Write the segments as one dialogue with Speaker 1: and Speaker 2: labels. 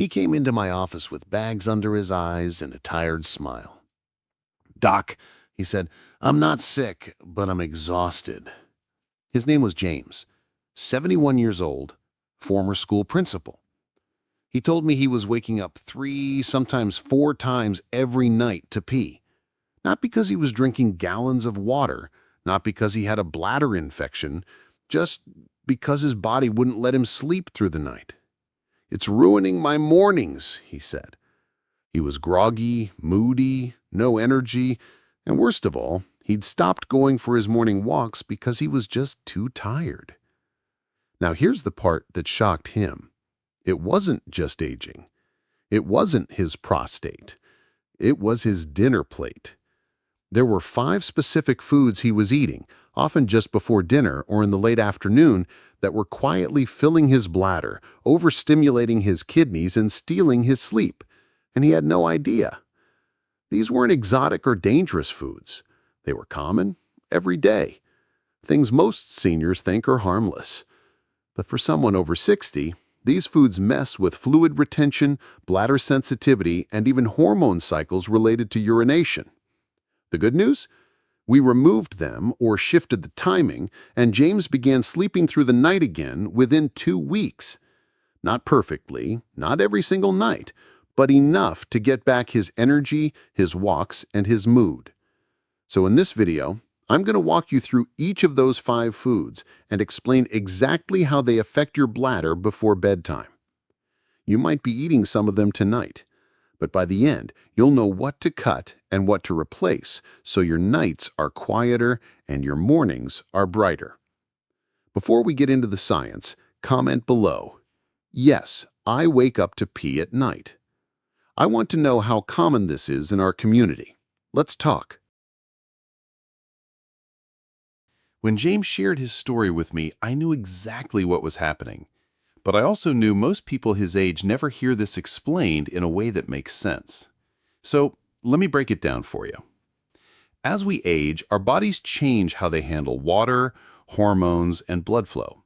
Speaker 1: He came into my office with bags under his eyes and a tired smile. "Doc," he said, "I'm not sick, but I'm exhausted." His name was James, 71 years old, former school principal. He told me he was waking up 3, sometimes 4 times every night to pee. Not because he was drinking gallons of water, not because he had a bladder infection, just because his body wouldn't let him sleep through the night. "It's ruining my mornings," he said. He was groggy, moody, no energy, and worst of all, he'd stopped going for his morning walks because he was just too tired. Now here's the part that shocked him. It wasn't just aging. It wasn't his prostate. It was his dinner plate. There were 5 specific foods he was eating, often just before dinner or in the late afternoon, that were quietly filling his bladder, overstimulating his kidneys, and stealing his sleep. And he had no idea. These weren't exotic or dangerous foods. They were common, everyday. Things most seniors think are harmless. But for someone over 60, these foods mess with fluid retention, bladder sensitivity, and even hormone cycles related to urination. The good news? We removed them or shifted the timing, and James began sleeping through the night again within 2 weeks. Not perfectly, not every single night, but enough to get back his energy, his walks, and his mood. So in this video, I'm going to walk you through each of those 5 foods and explain exactly how they affect your bladder before bedtime. You might be eating some of them tonight, but by the end, you'll know what to cut and what to replace so your nights are quieter and your mornings are brighter. Before we get into the science, comment below. Yes, I wake up to pee at night. I want to know how common this is in our community. Let's talk. When James shared his story with me, I knew exactly what was happening. But I also knew most people his age never hear this explained in a way that makes sense. So let me break it down for you. As we age, our bodies change how they handle water, hormones, and blood flow.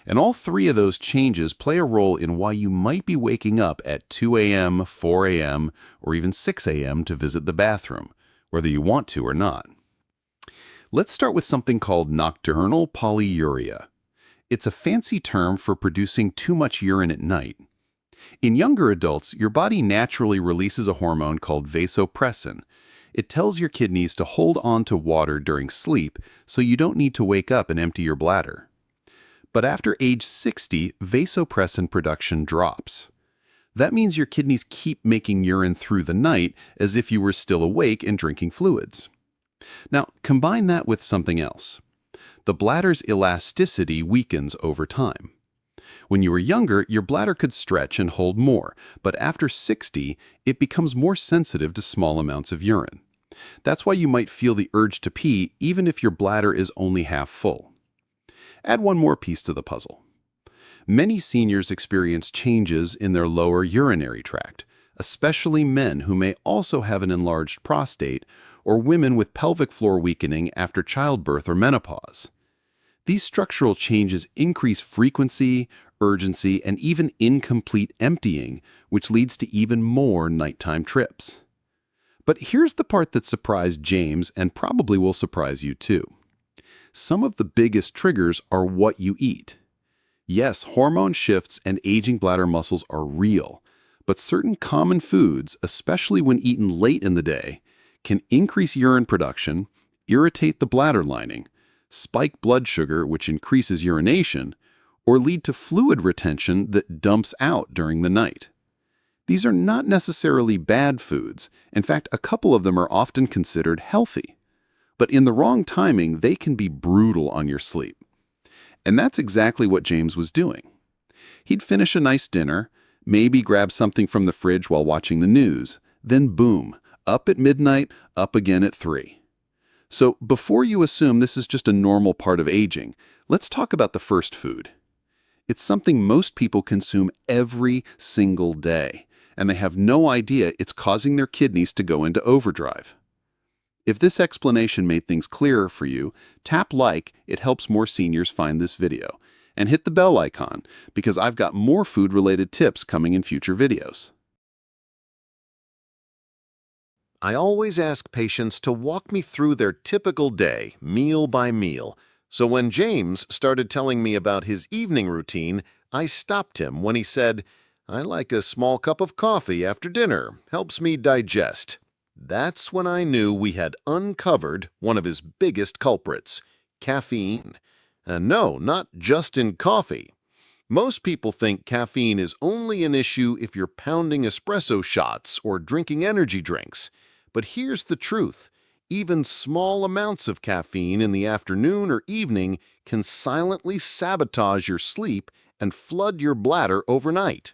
Speaker 1: And all 3 of those changes play a role in why you might be waking up at 2 a.m., 4 a.m., or even 6 a.m. to visit the bathroom, whether you want to or not. Let's start with something called nocturnal polyuria. It's a fancy term for producing too much urine at night. In younger adults, your body naturally releases a hormone called vasopressin. It tells your kidneys to hold on to water during sleep so you don't need to wake up and empty your bladder. But after age 60, vasopressin production drops. That means your kidneys keep making urine through the night as if you were still awake and drinking fluids. Now, combine that with something else. The bladder's elasticity weakens over time. When you were younger, your bladder could stretch and hold more, but after 60, it becomes more sensitive to small amounts of urine. That's why you might feel the urge to pee even if your bladder is only half full. Add one more piece to the puzzle. Many seniors experience changes in their lower urinary tract, especially men who may also have an enlarged prostate or women with pelvic floor weakening after childbirth or menopause. These structural changes increase frequency, urgency, and even incomplete emptying, which leads to even more nighttime trips. But here's the part that surprised James and probably will surprise you too. Some of the biggest triggers are what you eat. Yes, hormone shifts and aging bladder muscles are real, but certain common foods, especially when eaten late in the day, can increase urine production, irritate the bladder lining, spike blood sugar, which increases urination, or lead to fluid retention that dumps out during the night. These are not necessarily bad foods. In fact, a couple of them are often considered healthy. But in the wrong timing, they can be brutal on your sleep. And that's exactly what James was doing. He'd finish a nice dinner, maybe grab something from the fridge while watching the news, then boom, up at midnight, up again at 3. So before you assume this is just a normal part of aging, let's talk about the first food. It's something most people consume every single day, and they have no idea it's causing their kidneys to go into overdrive. If this explanation made things clearer for you, tap like. It helps more seniors find this video. and hit the bell icon because I've got more food-related tips coming in future videos.
Speaker 2: I always ask patients to walk me through their typical day, meal by meal. So when James started telling me about his evening routine, I stopped him when he said, "I like a small cup of coffee after dinner. Helps me digest." That's when I knew we had uncovered one of his biggest culprits, caffeine. And no, not just in coffee. Most people think caffeine is only an issue if you're pounding espresso shots or drinking energy drinks. But here's the truth. Even small amounts of caffeine in the afternoon or evening can silently sabotage your sleep and flood your bladder overnight.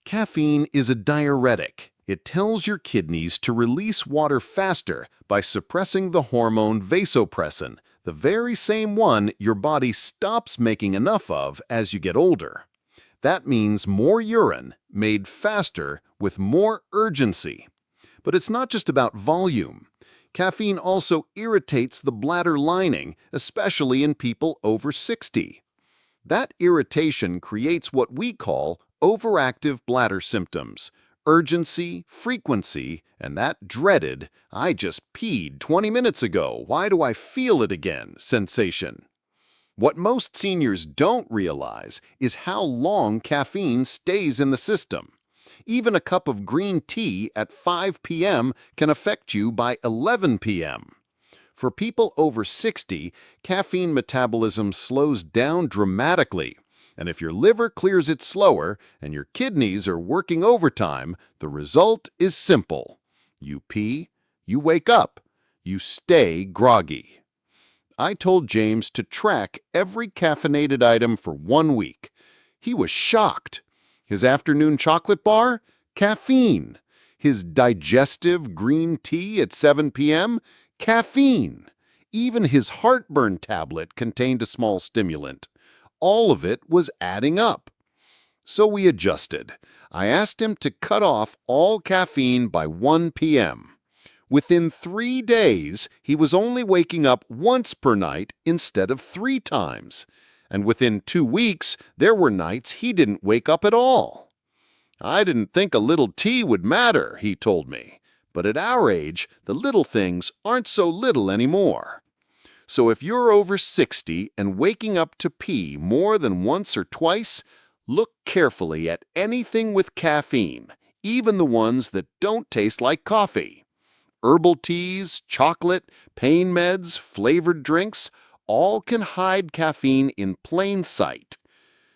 Speaker 2: Caffeine is a diuretic. It tells your kidneys to release water faster by suppressing the hormone vasopressin, the very same one your body stops making enough of as you get older. That means more urine, made faster with more urgency. But it's not just about volume. Caffeine also irritates the bladder lining, especially in people over 60. That irritation creates what we call overactive bladder symptoms, urgency, frequency, and that dreaded, "I just peed 20 minutes ago, why do I feel it again?" sensation. What most seniors don't realize is how long caffeine stays in the system. Even a cup of green tea at 5 p.m. can affect you by 11 p.m. For people over 60, caffeine metabolism slows down dramatically. And if your liver clears it slower and your kidneys are working overtime, the result is simple. You pee, you wake up, you stay groggy. I told James to track every caffeinated item for 1 week. He was shocked. His afternoon chocolate bar? Caffeine. His digestive green tea at 7 p.m.? Caffeine. Even his heartburn tablet contained a small stimulant. All of it was adding up. So we adjusted. I asked him to cut off all caffeine by 1 p.m. Within 3 days, he was only waking up once per night instead of 3 times. And within 2 weeks, there were nights he didn't wake up at all. "I didn't think a little tea would matter," he told me. But at our age, the little things aren't so little anymore. So if you're over 60 and waking up to pee more than once or twice, look carefully at anything with caffeine, even the ones that don't taste like coffee. Herbal teas, chocolate, pain meds, flavored drinks, all can hide caffeine in plain sight.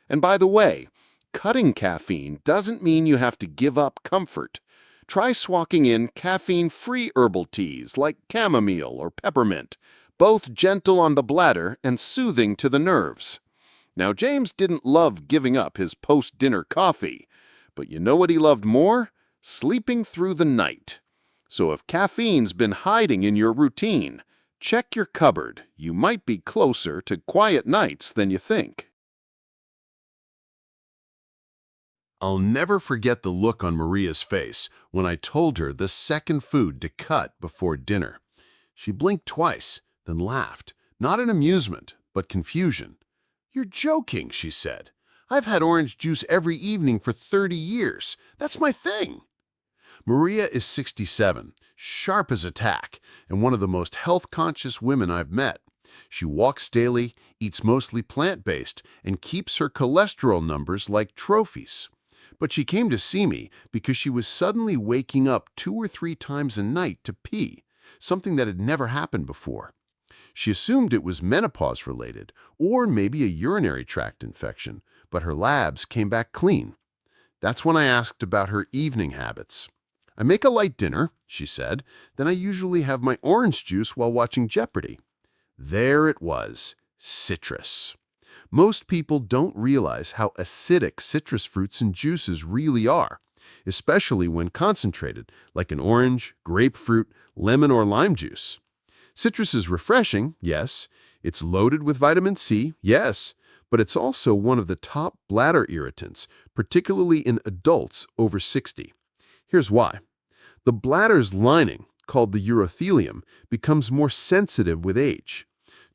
Speaker 2: And by the way, cutting caffeine doesn't mean you have to give up comfort. Try swacking in caffeine-free herbal teas like chamomile or peppermint, both gentle on the bladder and soothing to the nerves. Now, James didn't love giving up his post-dinner coffee, but you know what he loved more? Sleeping through the night. So if caffeine's been hiding in your routine, check your cupboard. You might be closer to quiet nights than you think.
Speaker 1: I'll never forget the look on Maria's face when I told her the second food to cut before dinner. She blinked twice, then laughed, not in amusement, but confusion. "You're joking," she said. "I've had orange juice every evening for 30 years. That's my thing." Maria is 67, sharp as a tack, and one of the most health-conscious women I've met. She walks daily, eats mostly plant-based, and keeps her cholesterol numbers like trophies. But she came to see me because she was suddenly waking up 2 or 3 times a night to pee, something that had never happened before. She assumed it was menopause-related, or maybe a urinary tract infection, but her labs came back clean. That's when I asked about her evening habits. "I make a light dinner," she said, "then I usually have my orange juice while watching Jeopardy." There it was, citrus. Most people don't realize how acidic citrus fruits and juices really are, especially when concentrated, like an orange, grapefruit, lemon, or lime juice. Citrus is refreshing, yes. It's loaded with vitamin C, yes. But it's also one of the top bladder irritants, particularly in adults over 60. Here's why. The bladder's lining, called the urothelium, becomes more sensitive with age.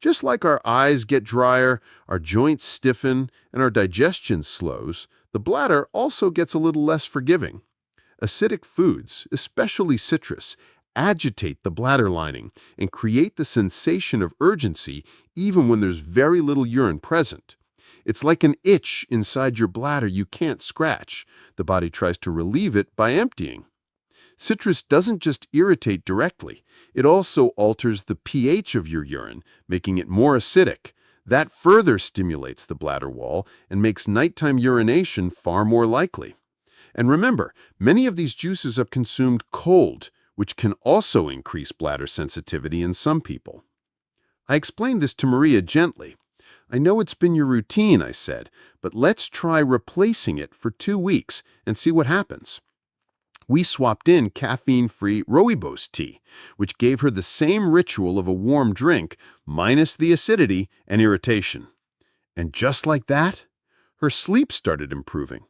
Speaker 3: Just like our eyes get drier, our joints stiffen, and our digestion slows, the bladder also gets a little less forgiving. Acidic foods, especially citrus, agitate the bladder lining and create the sensation of urgency even when there's very little urine present. It's like an itch inside your bladder you can't scratch. The body tries to relieve it by emptying. Citrus doesn't just irritate directly, it also alters the pH of your urine, making it more acidic. That further stimulates the bladder wall and makes nighttime urination far more likely. And remember, many of these juices are consumed cold, which can also increase bladder sensitivity in some people. I explained this to Maria gently. I know it's been your routine, I said, but let's try replacing it for 2 weeks and see what happens. We swapped in caffeine-free rooibos tea, which gave her the same ritual of a warm drink, minus the acidity and irritation. And just like that, her sleep started improving.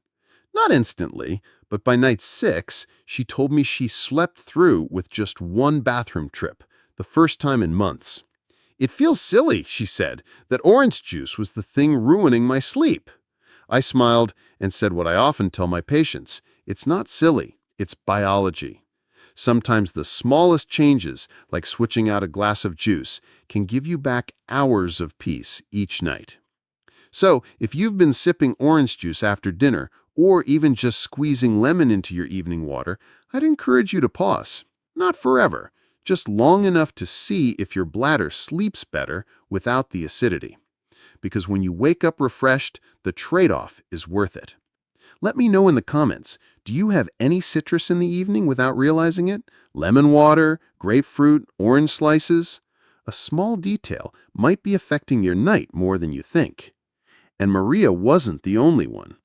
Speaker 3: Not instantly, but by night 6, she told me she slept through with just 1 bathroom trip, the first time in months. It feels silly, she said, that orange juice was the thing ruining my sleep. I smiled and said what I often tell my patients, it's not silly, it's biology. Sometimes the smallest changes, like switching out a glass of juice, can give you back hours of peace each night. So, if you've been sipping orange juice after dinner, or even just squeezing lemon into your evening water, I'd encourage you to pause. Not forever, just long enough to see if your bladder sleeps better without the acidity. Because when you wake up refreshed, the trade-off is worth it. Let me know in the comments, do you have any citrus in the evening without realizing it? Lemon water, grapefruit, orange slices? A small detail might be affecting your night more than you think. And Maria wasn't the only one.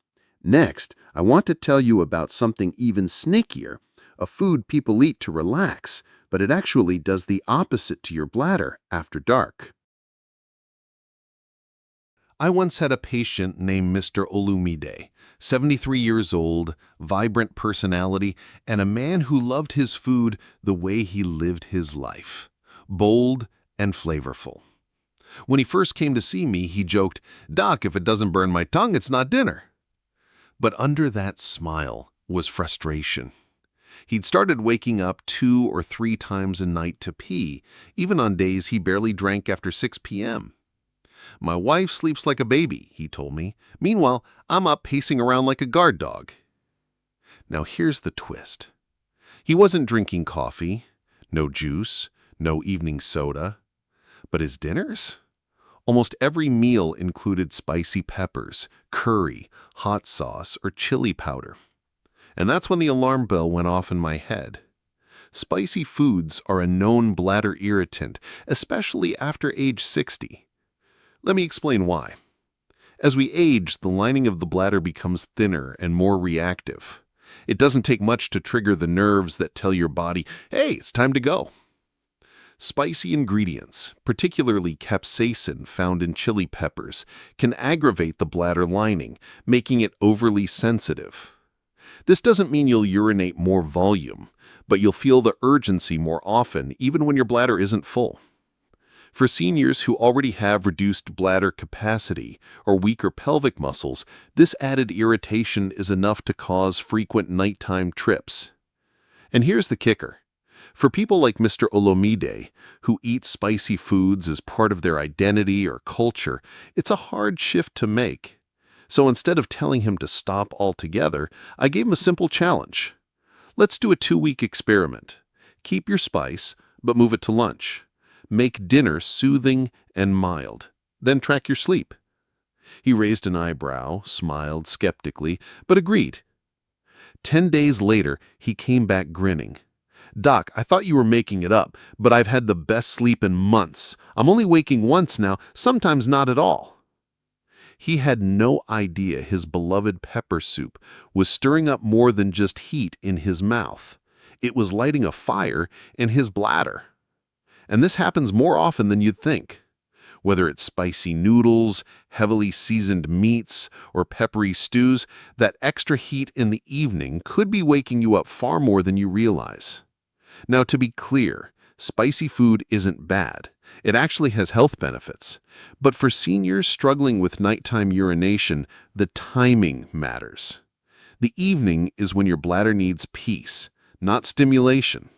Speaker 3: Next, I want to tell you about something even snakier, a food people eat to relax, but it actually does the opposite to your bladder after dark.
Speaker 1: I once had a patient named Mr. Olumide, 73 years old, vibrant personality, and a man who loved his food the way he lived his life, bold and flavorful. When he first came to see me, he joked, "Doc, if it doesn't burn my tongue, it's not dinner." But under that smile was frustration. He'd started waking up 2 or 3 times a night to pee, even on days he barely drank after 6 p.m. "My wife sleeps like a baby," he told me. "Meanwhile, I'm up pacing around like a guard dog." Now here's the twist. He wasn't drinking coffee, no juice, no evening soda. But his dinners? Almost every meal included spicy peppers, curry, hot sauce, or chili powder. And that's when the alarm bell went off in my head. Spicy foods are a known bladder irritant, especially after age 60. Let me explain why. As we age, the lining of the bladder becomes thinner and more reactive. It doesn't take much to trigger the nerves that tell your body, "Hey, it's time to go." Spicy ingredients, particularly capsaicin found in chili peppers, can aggravate the bladder lining, making it overly sensitive. This doesn't mean you'll urinate more volume, but you'll feel the urgency more often, even when your bladder isn't full. For seniors who already have reduced bladder capacity or weaker pelvic muscles, this added irritation is enough to cause frequent nighttime trips. And here's the kicker. For people like Mr. Olomide, who eat spicy foods as part of their identity or culture, it's a hard shift to make. So instead of telling him to stop altogether, I gave him a simple challenge. Let's do a 2-week experiment. Keep your spice, but move it to lunch. Make dinner soothing and mild. Then track your sleep. He raised an eyebrow, smiled skeptically, but agreed. 10 days later, he came back grinning. "Doc, I thought you were making it up, but I've had the best sleep in months. I'm only waking once now, sometimes not at all." He had no idea his beloved pepper soup was stirring up more than just heat in his mouth. It was lighting a fire in his bladder. And this happens more often than you'd think. Whether it's spicy noodles, heavily seasoned meats, or peppery stews, that extra heat in the evening could be waking you up far more than you realize. Now, to be clear, spicy food isn't bad.
Speaker 3: It actually has health benefits. But for seniors struggling with nighttime urination, the timing matters. The evening is when your bladder needs peace, not stimulation.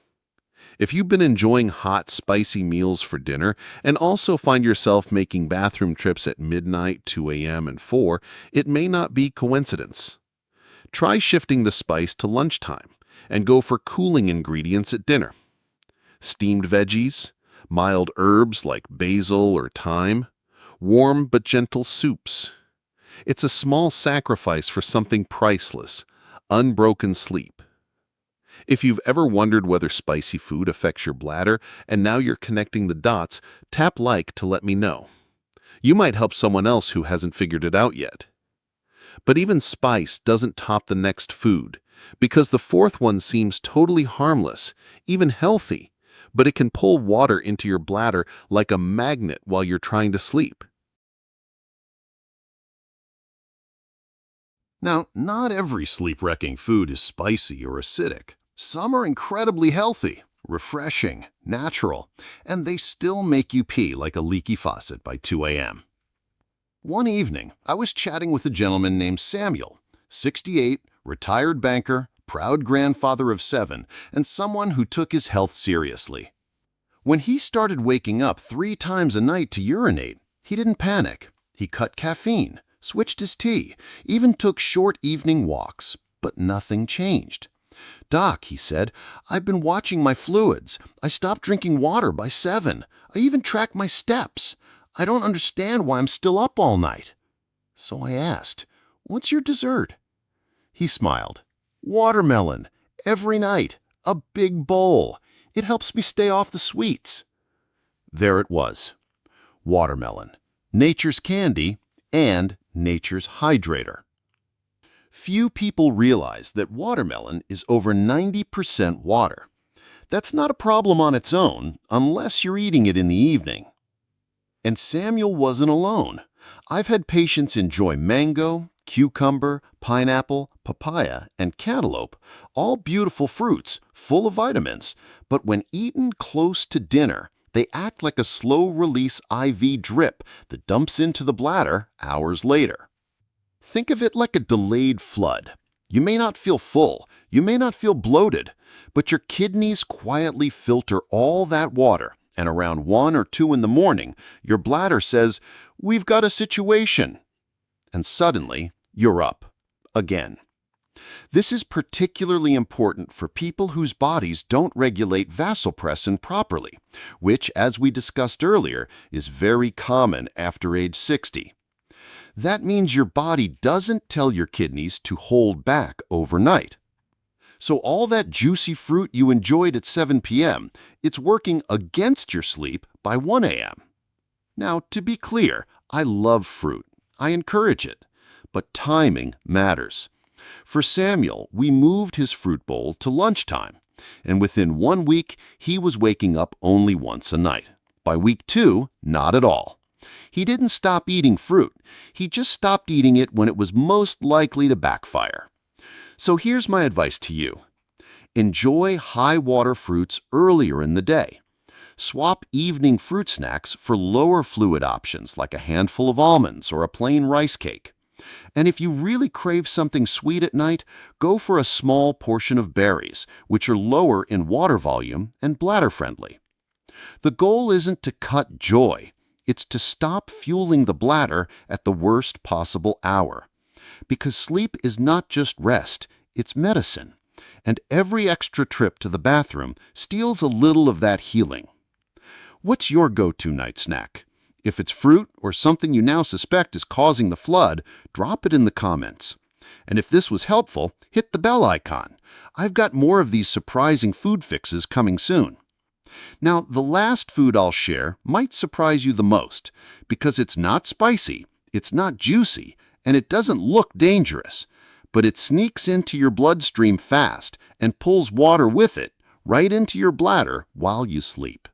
Speaker 3: If you've been enjoying hot, spicy meals for dinner and also find yourself making bathroom trips at midnight, 2 a.m., and 4, it may not be coincidence. Try shifting the spice to lunchtime and go for cooling ingredients at dinner. Steamed veggies, mild herbs like basil or thyme, warm but gentle soups. It's a small sacrifice for something priceless, unbroken sleep. If you've ever wondered whether spicy food affects your bladder and now you're connecting the dots, tap like to let me know. You might help someone else who hasn't figured it out yet. But even spice doesn't top the next food, because the fourth one seems totally harmless, even healthy, but it can pull water into your bladder like a magnet while you're trying to sleep.
Speaker 1: Now, not every sleep-wrecking food is spicy or acidic. Some are incredibly healthy, refreshing, natural, and they still make you pee like a leaky faucet by 2 a.m. One evening, I was chatting with a gentleman named Samuel, 68, retired banker, proud grandfather of 7, and someone who took his health seriously. When he started waking up 3 times a night to urinate, he didn't panic. He cut caffeine, switched his tea, even took short evening walks, but nothing changed. "Doc," he said, "I've been watching my fluids. I stopped drinking water by 7. I even track my steps. I don't understand why I'm still up all night." So I asked, "What's your dessert?" He smiled. "Watermelon. Every night. A big bowl. It helps me stay off the sweets." There it was. Watermelon. Nature's candy and nature's hydrator. Few people realize that watermelon is over 90% water. That's not a problem on its own unless you're eating it in the evening. And Samuel wasn't alone. I've had patients enjoy mango, cucumber, pineapple, papaya, and cantaloupe, all beautiful fruits, full of vitamins, but when eaten close to dinner, they act like a slow-release IV drip that dumps into the bladder hours later. Think of it like a delayed flood. You may not feel full, you may not feel bloated, but your kidneys quietly filter all that water, and around 1 or 2 in the morning, your bladder says, "We've got a situation." And suddenly, you're up. Again. This is particularly important for people whose bodies don't regulate vasopressin properly, which, as we discussed earlier, is very common after age 60. That means your body doesn't tell your kidneys to hold back overnight. So all that juicy fruit you enjoyed at 7 p.m., it's working against your sleep by 1 a.m. Now, to be clear, I love fruit. I encourage it. But timing matters. For Samuel, we moved his fruit bowl to lunchtime, and within 1 week, he was waking up only once a night. By week 2, not at all. He didn't stop eating fruit. He just stopped eating it when it was most likely to backfire. So here's my advice to you. Enjoy high-water fruits earlier in the day. Swap evening fruit snacks for lower fluid options like a handful of almonds or a plain rice cake. And if you really crave something sweet at night, go for a small portion of berries, which are lower in water volume and bladder-friendly. The goal isn't to cut joy. It's to stop fueling the bladder at the worst possible hour. Because sleep is not just rest, it's medicine. And every extra trip to the bathroom steals a little of that healing. What's your go-to night snack? If it's fruit or something you now suspect is causing the flood, drop it in the comments. And if this was helpful, hit the bell icon. I've got more of these surprising food fixes coming soon. Now, the last food I'll share might surprise you the most because it's not spicy, it's not juicy, and it doesn't look dangerous, but it sneaks into your bloodstream fast and pulls water with it right into your bladder while you sleep.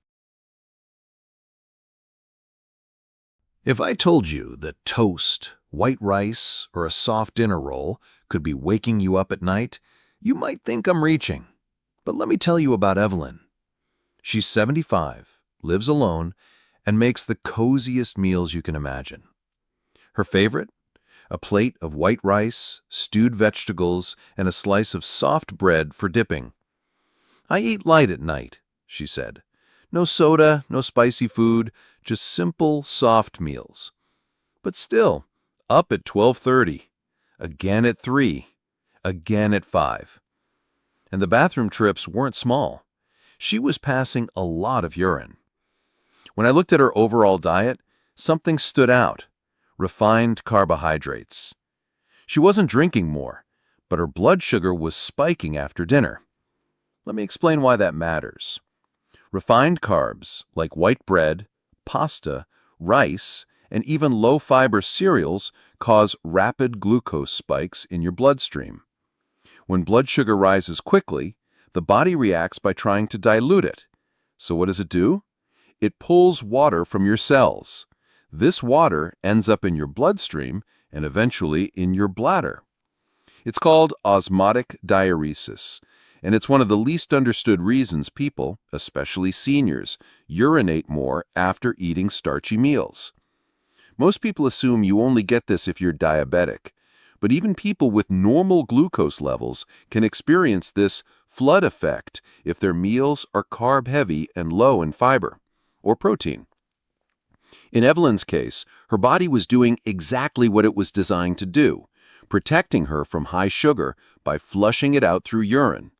Speaker 4: If I told you that toast, white rice, or a soft dinner roll could be waking you up at night, you might think I'm reaching. But let me tell you about Evelyn. She's 75, lives alone, and makes the coziest meals you can imagine. Her favorite? A plate of white rice, stewed vegetables, and a slice of soft bread for dipping. "I eat light at night," she said. "No soda, no spicy food, just simple, soft meals. But still, up at 12:30, again at 3, again at 5. And the bathroom trips weren't small. She was passing a lot of urine. When I looked at her overall diet, something stood out: refined carbohydrates. She wasn't drinking more, but her blood sugar was spiking after dinner. Let me explain why that matters. Refined carbs, like white bread, pasta, rice, and even low-fiber cereals, cause rapid glucose spikes in your bloodstream. When blood sugar rises quickly, the body reacts by trying to dilute it. So what does it do? It pulls water from your cells. This water ends up in your bloodstream and eventually in your bladder. It's called osmotic diuresis, and it's one of the least understood reasons people, especially seniors, urinate more after eating starchy meals. Most people assume you only get this if you're diabetic, but even people with normal glucose levels can experience this flood effect if their meals are carb-heavy and low in fiber or protein. In Evelyn's case, her body was doing exactly what it was designed to do, protecting her from high sugar by flushing it out through urine.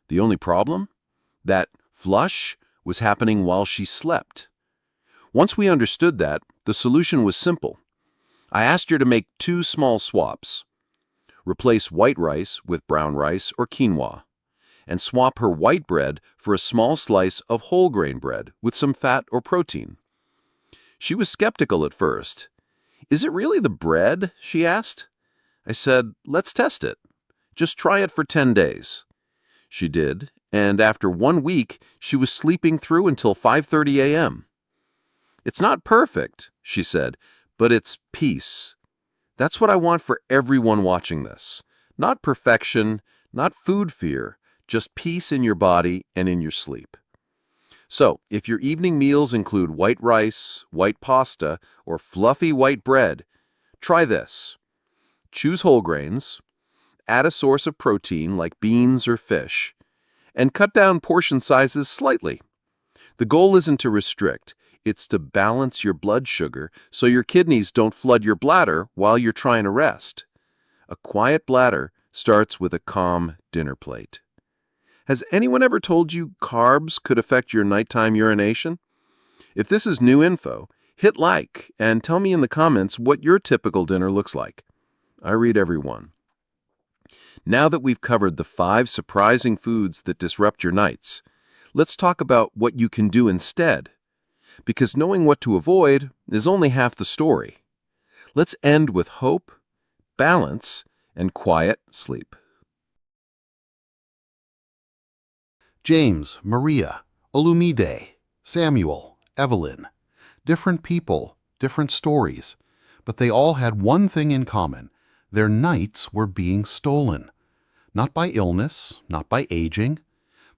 Speaker 4: The only problem? That flush was happening while she slept. Once we understood that, the solution was simple. I asked her to make 2 small swaps. Replace white rice with brown rice or quinoa, and swap her white bread for a small slice of whole grain bread with some fat or protein. She was skeptical at first. "Is it really the bread?" she asked. I said, "Let's test it. Just try it for 10 days. She did, and after 1 week, she was sleeping through until 5:30 a.m. "It's not perfect," she said, "but it's peace." That's what I want for everyone watching this. Not perfection, not food fear, just peace in your body and in your sleep. So, if your evening meals include white rice, white pasta, or fluffy white bread, try this. Choose whole grains, add a source of protein like beans or fish, and cut down portion sizes slightly. The goal isn't to restrict, it's to balance your blood sugar so your kidneys don't flood your bladder while you're trying to rest. A quiet bladder starts with a calm dinner plate. Has anyone ever told you carbs could affect your nighttime urination? If this is new info, hit like and tell me in the comments what your typical dinner looks like. I read every one. Now that we've covered the 5 surprising foods that disrupt your nights, let's talk about what you can do instead. Because knowing what to avoid is only half the story. Let's end with hope, balance, and quiet sleep.
Speaker 3: James, Maria, Olumide, Samuel, Evelyn. Different people, different stories, but they all had one thing in common. Their nights were being stolen. Not by illness, not by aging,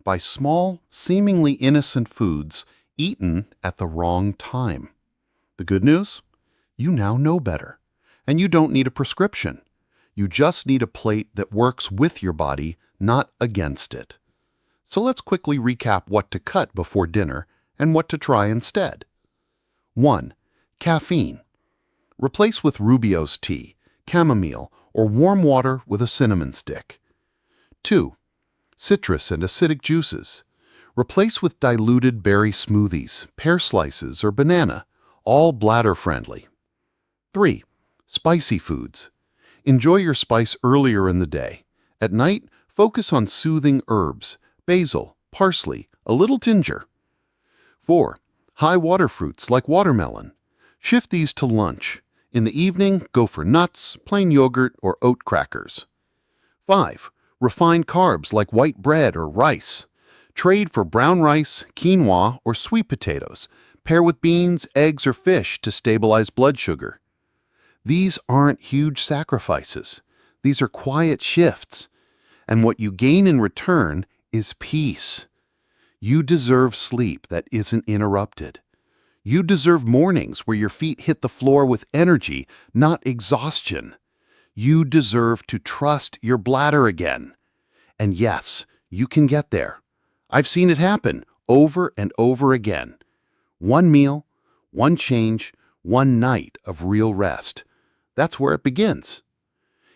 Speaker 3: by small, seemingly innocent foods eaten at the wrong time. The good news? You now know better. And you don't need a prescription. You just need a plate that works with your body, not against it. So let's quickly recap what to cut before dinner and what to try instead. 1. Caffeine. Replace with Rubio's tea, chamomile, or warm water with a cinnamon stick. 2. Citrus and acidic juices. Replace with diluted berry smoothies, pear slices, or banana, all bladder-friendly. 3. Spicy foods. Enjoy your spice earlier in the day. At night, focus on soothing herbs, basil, parsley, a little ginger. 4. High water fruits like watermelon. Shift these to lunch. In the evening, go for nuts, plain yogurt, or oat crackers. 5. Refined carbs like white bread or rice. Trade for brown rice, quinoa, or sweet potatoes. Pair with beans, eggs, or fish to stabilize blood sugar. These aren't huge sacrifices. These are quiet shifts. And what you gain in return is peace. You deserve sleep that isn't interrupted. You deserve mornings where your feet hit the floor with energy, not exhaustion. You deserve to trust your bladder again. And yes, you can get there. I've seen it happen over and over again. One meal, one change, one night of real rest. That's where it begins.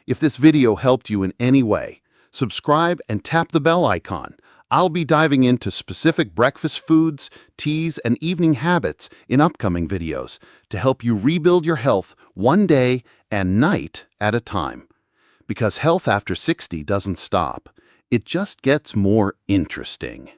Speaker 3: If this video helped you in any way, subscribe and tap the bell icon. I'll be diving into specific breakfast foods, teas, and evening habits in upcoming videos to help you rebuild your health one day and night at a time. Because health after 60 doesn't stop. It just gets more interesting.